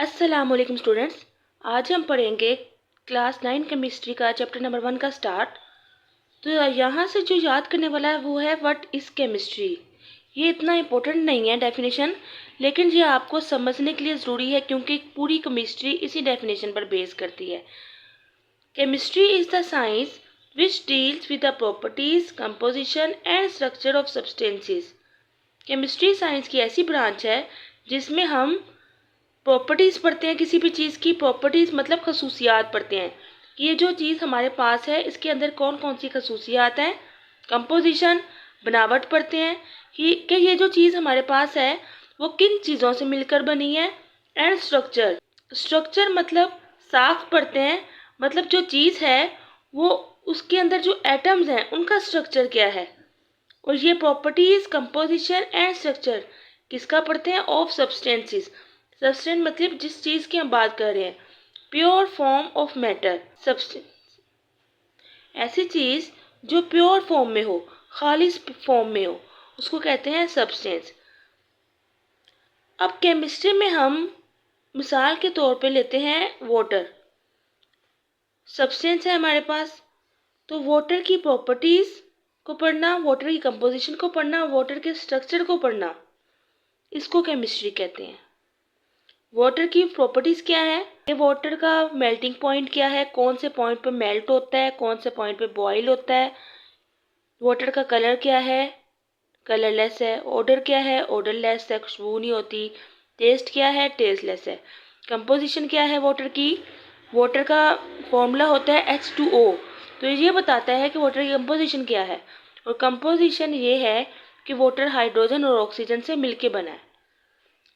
अस्सलामुअलैकुम स्टूडेंट्स, आज हम पढ़ेंगे क्लास 9 केमिस्ट्री का चैप्टर नंबर 1 का स्टार्ट। तो यहाँ से जो याद करने वाला है वो है व्हाट इज़ केमिस्ट्री। ये इतना इम्पोर्टेंट नहीं है डेफिनेशन, लेकिन ये आपको समझने के लिए ज़रूरी है क्योंकि पूरी केमिस्ट्री इसी डेफिनेशन पर बेस करती है। Chemistry is the science which deals with the properties, composition and structure of substances. Chemistry science की ऐसी ब्रांच है जिसमें हम प्रॉपर्टीज़ पढ़ते हैं। किसी भी चीज़ की प्रॉपर्टीज़ मतलब खसूसियात पढ़ते हैं कि ये जो चीज़ हमारे पास है इसके अंदर कौन कौन सी खसूसियात हैं। कंपोजिशन बनावट पढ़ते हैं कि ये जो चीज़ हमारे पास है वो किन चीज़ों से मिलकर बनी है। एंड स्ट्रक्चर मतलब साख पढ़ते हैं, मतलब जो चीज़ है वो उसके अंदर जो एटम्स हैं उनका स्ट्रक्चर क्या है। और ये प्रॉपर्टीज़, कंपोजिशन एंड स्ट्रक्चर किसका पढ़ते हैं? Of substances. सब्सटेंस मतलब जिस चीज़ की हम बात कर रहे हैं। Pure form of matter, substance ऐसी चीज़ जो प्योर फॉर्म में हो, खालिस फॉर्म में हो, उसको कहते हैं सब्सटेंस। अब केमिस्ट्री में हम मिसाल के तौर पे लेते हैं वाटर। सब्सटेंस है हमारे पास, तो वाटर की प्रॉपर्टीज़ को पढ़ना, वाटर की कंपोजिशन को पढ़ना, वाटर के स्ट्रक्चर को पढ़ना, इसको केमिस्ट्री कहते हैं। वाटर की प्रॉपर्टीज़ क्या है? ये वाटर का मेल्टिंग पॉइंट क्या है, कौन से पॉइंट पे मेल्ट होता है, कौन से पॉइंट पे बॉईल होता है। वाटर का कलर क्या है? कलरलेस है। ऑर्डर क्या है? ऑर्डरलेस है, खुशबू नहीं होती। टेस्ट क्या है? टेस्टलेस है। कंपोजिशन क्या है वाटर की? वाटर का फॉर्मूला होता है H2O, तो ये बताता है कि वाटर की कंपोजिशन क्या है। और कंपोजिशन ये है कि वाटर हाइड्रोजन और ऑक्सीजन से मिलके बना है।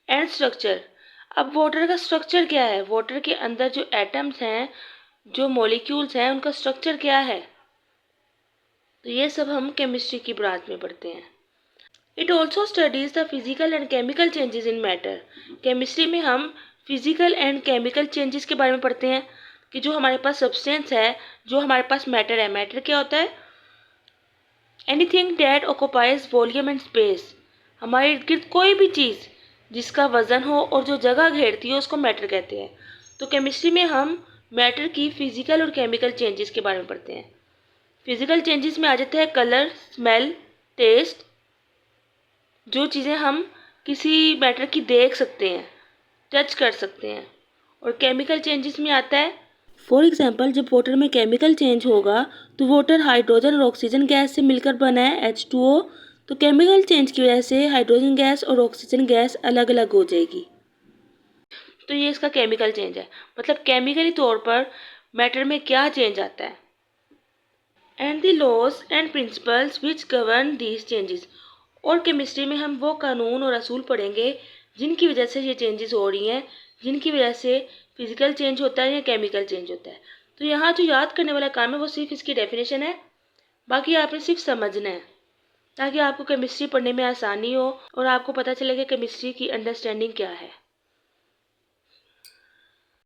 एंड स्ट्रक्चर, अब वाटर का स्ट्रक्चर क्या है? वाटर के अंदर जो एटम्स हैं, जो मॉलिक्यूल्स हैं, उनका स्ट्रक्चर क्या है। तो ये सब हम केमिस्ट्री की ब्रांच में पढ़ते हैं। It also studies the physical and chemical changes in matter. Chemistry में हम फिजिकल एंड केमिकल चेंजेस के बारे में पढ़ते हैं कि जो हमारे पास सब्सटेंस है, जो हमारे पास मैटर है। मैटर क्या होता है? Anything that occupies volume and space. हमारे इर्द गिर्द कोई भी चीज़ जिसका वजन हो और जो जगह घेरती है उसको मैटर कहते हैं। तो केमिस्ट्री में हम मैटर की फिजिकल और केमिकल चेंजेस के बारे में पढ़ते हैं। फिजिकल चेंजेस में आ जाते हैं कलर, स्मेल, टेस्ट, जो चीज़ें हम किसी मैटर की देख सकते हैं, टच कर सकते हैं। और केमिकल चेंजेस में आता है, फॉर एग्जाम्पल जब वाटर में केमिकल चेंज होगा तो वाटर हाइड्रोजन और ऑक्सीजन गैस से मिलकर बना है H2O, तो केमिकल चेंज की वजह से हाइड्रोजन गैस और ऑक्सीजन गैस अलग अलग हो जाएगी। तो ये इसका केमिकल चेंज है, मतलब केमिकली तौर पर मैटर में क्या चेंज आता है। And the laws and principles which govern these changes. और केमिस्ट्री में हम वो कानून और असूल पढ़ेंगे जिनकी वजह से ये चेंजेस हो रही हैं, जिनकी वजह से फिजिकल चेंज होता है या केमिकल चेंज होता है। तो यहाँ जो याद करने वाला काम है वो सिर्फ इसकी डेफिनेशन है, बाकी आपने सिर्फ समझना है ताकि आपको केमिस्ट्री पढ़ने में आसानी हो और आपको पता चले कि केमिस्ट्री की अंडरस्टैंडिंग क्या है।